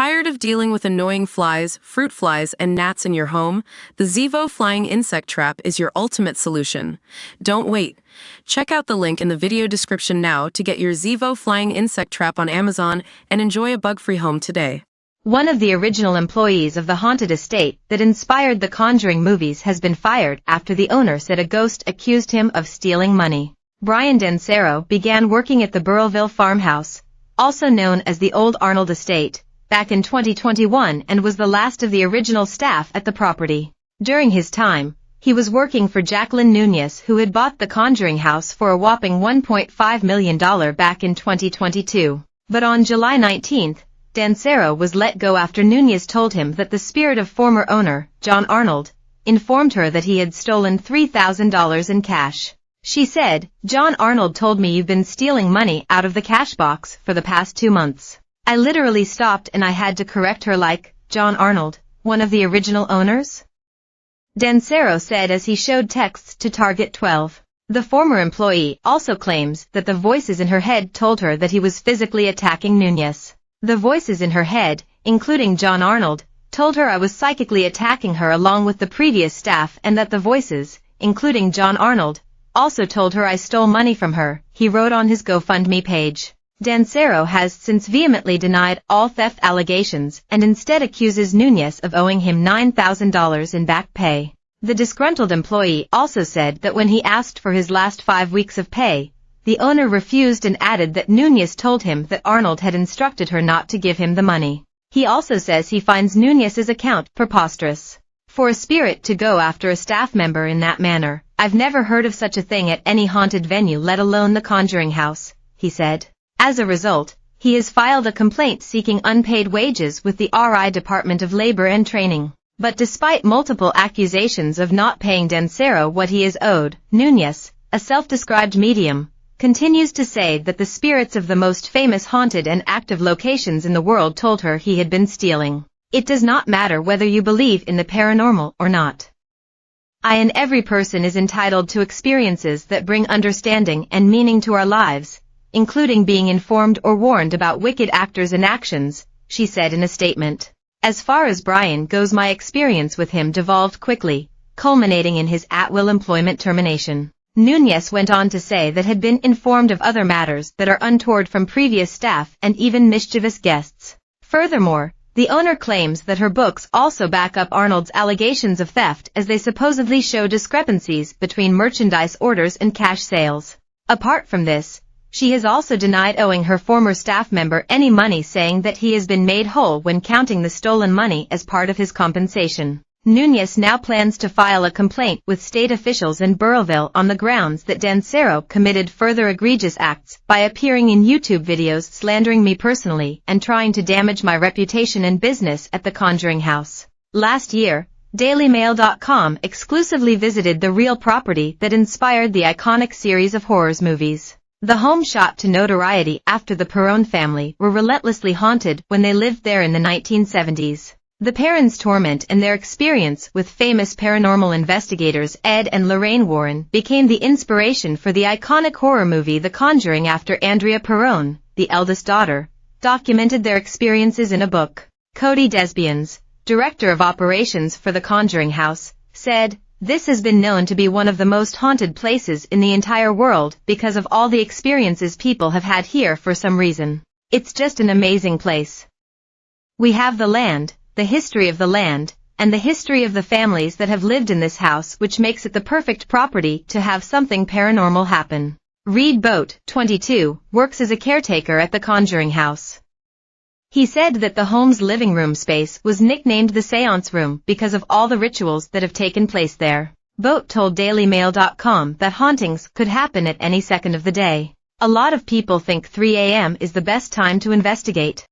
Tired of dealing with annoying flies, fruit flies, and gnats in your home? The Zevo Flying Insect Trap is your ultimate solution. Don't wait. Check out the link in the video description now to get your Zevo Flying Insect Trap on Amazon and enjoy a bug-free home today. One of the original employees of the haunted estate that inspired the Conjuring movies has been fired after the owner said a ghost accused him of stealing money. Brian Dancero began working at the Burrillville farmhouse, also known as the Old Arnold Estate, back in 2021 and was the last of the original staff at the property. During his time, he was working for Jacqueline Nunez, who had bought the Conjuring house for a whopping $1.5 million back in 2022. But on July 19, Dancero was let go after Nunez told him that the spirit of former owner, John Arnold, informed her that he had stolen $3,000 in cash. She said, "John Arnold told me you've been stealing money out of the cash box for the past 2 months. I literally stopped and I had to correct her like, John Arnold, one of the original owners?" Dancero said as he showed texts to Target 12. The former employee also claims that the voices in her head told her that he was physically attacking Nunez. The voices in her head, including John Arnold, told her I was psychically attacking her along with the previous staff, and that the voices, including John Arnold, also told her I stole money from her, he wrote on his GoFundMe page. Dancero has since vehemently denied all theft allegations and instead accuses Nunez of owing him $9,000 in back pay. The disgruntled employee also said that when he asked for his last 5 weeks of pay, the owner refused and added that Nunez told him that Arnold had instructed her not to give him the money. He also says he finds Nunez's account preposterous. For a spirit to go after a staff member in that manner, I've never heard of such a thing at any haunted venue, let alone the Conjuring house, he said. As a result, he has filed a complaint seeking unpaid wages with the RI Department of Labor and Training. But despite multiple accusations of not paying Dancero what he is owed, Nunez, a self-described medium, continues to say that the spirits of the most famous haunted and active locations in the world told her he had been stealing. It does not matter whether you believe in the paranormal or not. I and every person is entitled to experiences that bring understanding and meaning to our lives, including being informed or warned about wicked actors and actions, she said in a statement. As far as Brian goes, my experience with him devolved quickly, culminating in his at-will employment termination. Nunez went on to say that had been informed of other matters that are untoward from previous staff and even mischievous guests. Furthermore, the owner claims that her books also back up Arnold's allegations of theft, as they supposedly show discrepancies between merchandise orders and cash sales. Apart from this, she has also denied owing her former staff member any money, saying that he has been made whole when counting the stolen money as part of his compensation. Nunez now plans to file a complaint with state officials in Burrillville on the grounds that Dancero committed further egregious acts by appearing in YouTube videos slandering me personally and trying to damage my reputation and business at the Conjuring house. Last year, DailyMail.com exclusively visited the real property that inspired the iconic series of horrors movies. The home shot to notoriety after the Perron family were relentlessly haunted when they lived there in the 1970s. The parents' torment and their experience with famous paranormal investigators Ed and Lorraine Warren became the inspiration for the iconic horror movie The Conjuring, after Andrea Perron, the eldest daughter, documented their experiences in a book. Cody Desbians, director of operations for the Conjuring house, said, "This has been known to be one of the most haunted places in the entire world because of all the experiences people have had here for some reason. It's just an amazing place. We have the land, the history of the land, and the history of the families that have lived in this house, which makes it the perfect property to have something paranormal happen." Reed Boat, 22, works as a caretaker at the Conjuring house. He said that the home's living room space was nicknamed the Seance Room because of all the rituals that have taken place there. Boat told DailyMail.com that hauntings could happen at any second of the day. "A lot of people think 3 a.m. is the best time to investigate.